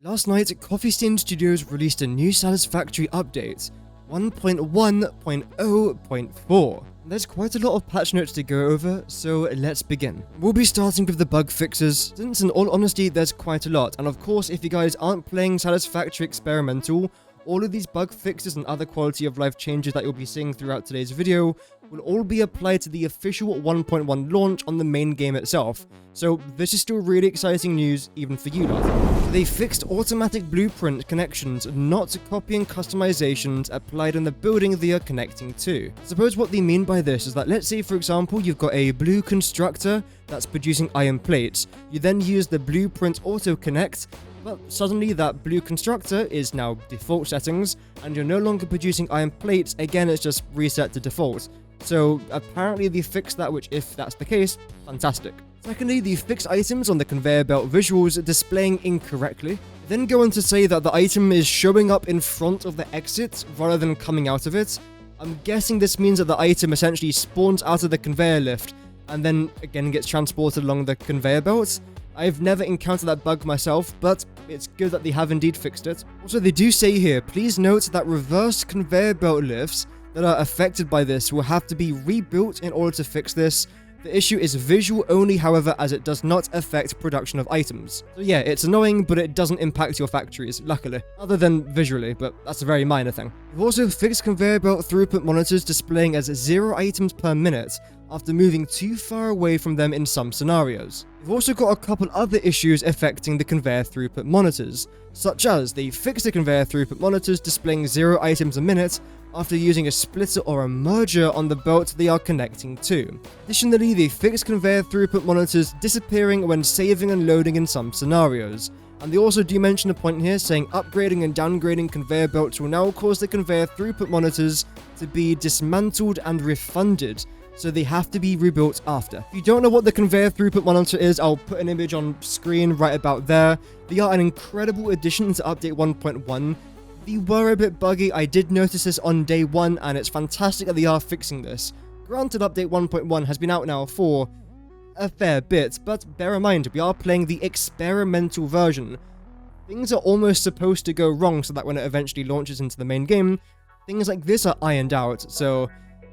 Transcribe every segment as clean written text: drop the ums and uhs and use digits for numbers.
Last night, Coffee Stain Studios released a new Satisfactory update, 1.1.0.4. There's quite a lot of patch notes to go over, so let's begin. We'll be starting with the bug fixes, since in all honesty there's quite a lot, and of course if you guys aren't playing Satisfactory Experimental, all of these bug fixes and other quality of life changes that you'll be seeing throughout today's video will all be applied to the official 1.1 launch on the main game itself, so this is still really exciting news even for you lot. They fixed automatic blueprint connections, not copying customizations applied in the building they are connecting to. I suppose what they mean by this is that, let's say for example you've got a blue constructor that's producing iron plates, you then use the blueprint auto connect, but suddenly that blue constructor is now default settings, and you're no longer producing iron plates, again it's just reset to default. So apparently they fixed that, which if that's the case, fantastic. Secondly, they fixed items on the conveyor belt visuals displaying incorrectly. Then go on to say that the item is showing up in front of the exit rather than coming out of it. I'm guessing this means that the item essentially spawns out of the conveyor lift and then again gets transported along the conveyor belt. I've never encountered that bug myself, but it's good that they have indeed fixed it. Also, they do say here, please note that reverse conveyor belt lifts that are affected by this will have to be rebuilt in order to fix this. The issue is visual only, however, as it does not affect production of items. So yeah, it's annoying, but it doesn't impact your factories, luckily. Other than visually, but that's a very minor thing. We've also fixed conveyor belt throughput monitors displaying as 0 items per minute after moving too far away from them in some scenarios. We've also got a couple other issues affecting the conveyor throughput monitors, such as they fixed the conveyor throughput monitors displaying 0 items a minute after using a splitter or a merger on the belt they are connecting to. Additionally, they fixed conveyor throughput monitors disappearing when saving and loading in some scenarios. And they also do mention a point here saying upgrading and downgrading conveyor belts will now cause the conveyor throughput monitors to be dismantled and refunded, so they have to be rebuilt after. If you don't know what the conveyor throughput monitor is, I'll put an image on screen right about there. They are an incredible addition to update 1.1. They were a bit buggy, I did notice this on day 1, and it's fantastic that they are fixing this. Granted, update 1.1 has been out now for a fair bit, but bear in mind, we are playing the experimental version. Things are almost supposed to go wrong so that when it eventually launches into the main game, things like this are ironed out, so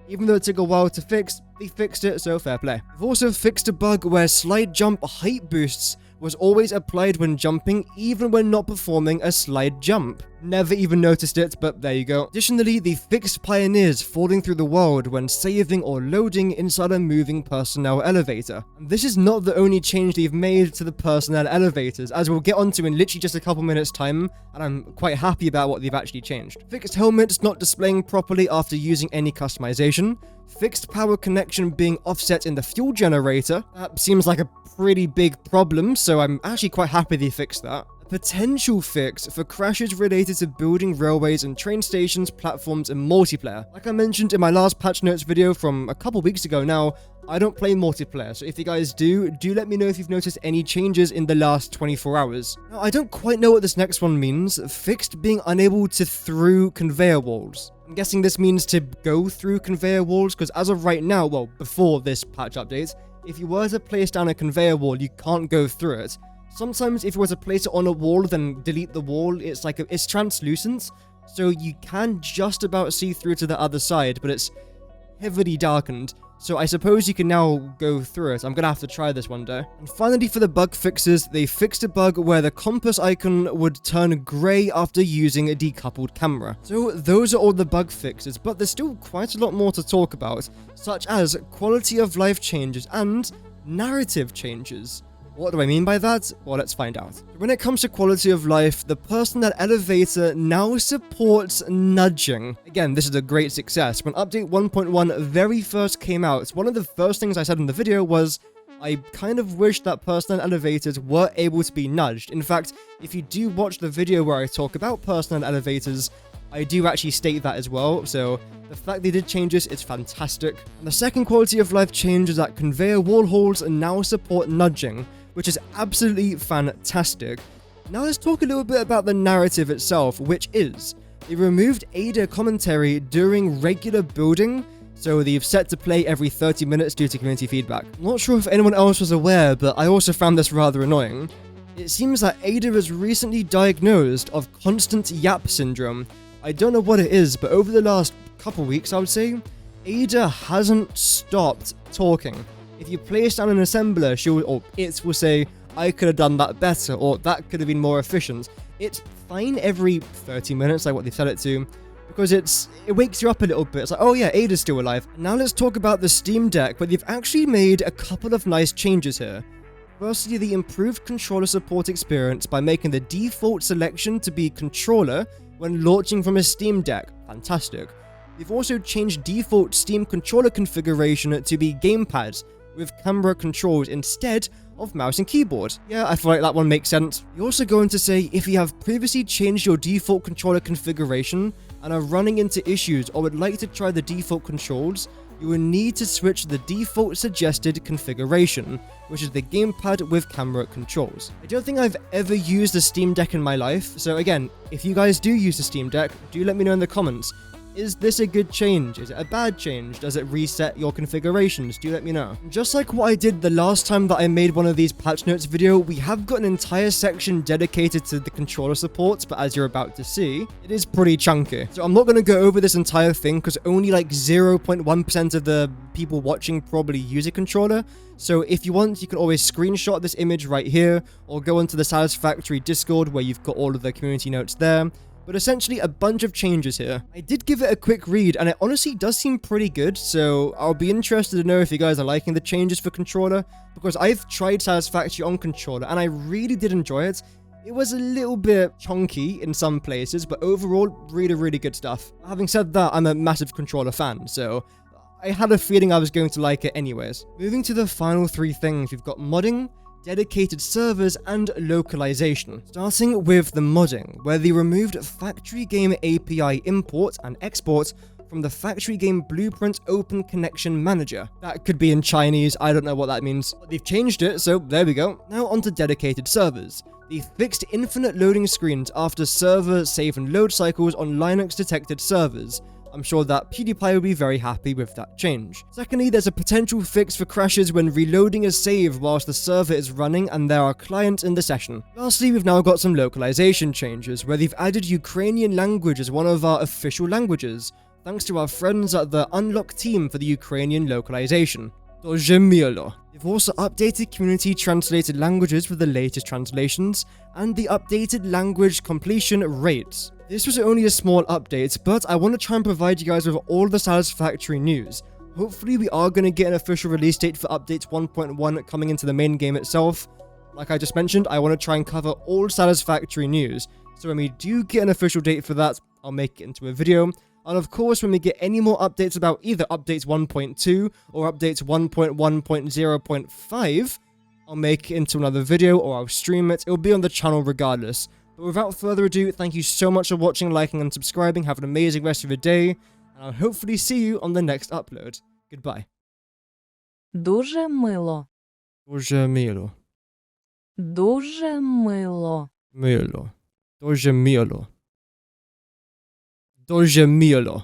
even though it took a while to fix, they fixed it, so fair play. We've also fixed a bug where slide jump height boosts was always applied when jumping, even when not performing a slide jump. Never even noticed it, but there you go. Additionally, they fixed pioneers falling through the world when saving or loading inside a moving personnel elevator. And this is not the only change they've made to the personnel elevators, as we'll get onto in literally just a couple minutes time, and I'm quite happy about what they've actually changed. Fixed helmets not displaying properly after using any customization. Fixed power connection being offset in the fuel generator. That seems like a pretty big problem, so I'm actually quite happy they fixed that. A potential fix for crashes related to building railways and train stations, platforms, and multiplayer. Like I mentioned in my last patch notes video from a couple weeks ago now, I don't play multiplayer, so if you guys do let me know if you've noticed any changes in the last 24 hours. Now, I don't quite know what this next one means. Fixed being unable to through conveyor walls. I'm guessing this means to go through conveyor walls, because as of right now, well, before this patch update, if you were to place down a conveyor wall, you can't go through it. Sometimes if you were to place it on a wall, then delete the wall, it's translucent, so you can just about see through to the other side, but it's heavily darkened. So I suppose you can now go through it. I'm gonna have to try this one day. And finally, for the bug fixes, they fixed a bug where the compass icon would turn grey after using a decoupled camera. So those are all the bug fixes, but there's still quite a lot more to talk about, such as quality of life changes and narrative changes. What do I mean by that? Well, let's find out. When it comes to quality of life, the personnel elevator now supports nudging. Again, this is a great success. When update 1.1 very first came out, one of the first things I said in the video was, I kind of wish that personnel elevators were able to be nudged. In fact, if you do watch the video where I talk about personnel elevators, I do actually state that as well, so the fact they did change this is fantastic. And the second quality of life change is that conveyor wall halls now support nudging, which is absolutely fantastic. Now let's talk a little bit about the narrative itself, which is, they removed ADA commentary during regular building, so they've set to play every 30 minutes due to community feedback. Not sure if anyone else was aware, but I also found this rather annoying. It seems that Ada was recently diagnosed of constant yap syndrome. I don't know what it is, but over the last couple weeks, I would say, Ada hasn't stopped talking. If you place down an assembler, it will say, I could have done that better, or that could have been more efficient. It's fine every 30 minutes, like what they've set it to, because it wakes you up a little bit. It's like, oh yeah, Ada's still alive. Now let's talk about the Steam Deck, where they've actually made a couple of nice changes here. Firstly, the improved controller support experience by making the default selection to be controller when launching from a Steam Deck. Fantastic. They've also changed default Steam controller configuration to be gamepad with camera controls instead of mouse and keyboard. Yeah, I feel like that one makes sense. You're also going to say if you have previously changed your default controller configuration and are running into issues or would like to try the default controls, you will need to switch the default suggested configuration, which is the gamepad with camera controls. I don't think I've ever used a Steam Deck in my life, so again, if you guys do use the Steam Deck, do let me know in the comments. Is this a good change? Is it a bad change? Does it reset your configurations? Do let me know. Just like what I did the last time that I made one of these patch notes video, we have got an entire section dedicated to the controller support, but as you're about to see, it is pretty chunky. So I'm not going to go over this entire thing because only like 0.1% of the people watching probably use a controller. So if you want, you can always screenshot this image right here or go into the Satisfactory Discord where you've got all of the community notes there. But essentially a bunch of changes here. I did give it a quick read and it honestly does seem pretty good, so I'll be interested to know if you guys are liking the changes for controller, because I've tried Satisfactory on controller and I really did enjoy it. It was a little bit chunky in some places, but overall really good stuff. Having said that, I'm a massive controller fan, so I had a feeling I was going to like it anyways. Moving to the final three things, we've got modding, dedicated servers, and localization. Starting with the modding, where they removed factory game API import and export from the factory game blueprint open connection manager. That could be in Chinese, I don't know what that means. But they've changed it, so there we go. Now onto dedicated servers. They fixed infinite loading screens after server save and load cycles on Linux detected servers. I'm sure that PewDiePie will be very happy with that change. Secondly, there's a potential fix for crashes when reloading a save whilst the server is running and there are clients in the session. Lastly, we've now got some localization changes, where they've added Ukrainian language as one of our official languages, thanks to our friends at the Unlock team for the Ukrainian localization. Дуже мило. They've also updated community translated languages with the latest translations, and the updated language completion rates. This was only a small update, but I want to try and provide you guys with all the Satisfactory news. Hopefully we are going to get an official release date for update 1.1 coming into the main game itself. Like I just mentioned, I want to try and cover all Satisfactory news, so when we do get an official date for that, I'll make it into a video. And of course, when we get any more updates about either updates 1.2 or updates 1.1.0.5, I'll make it into another video or I'll stream it. It'll be on the channel regardless. But without further ado, thank you so much for watching, liking, and subscribing. Have an amazing rest of your day, and I'll hopefully see you on the next upload. Goodbye. Дуже мило. Дуже мило. Дуже мило. Мило. Дуже мило. Дуже мило.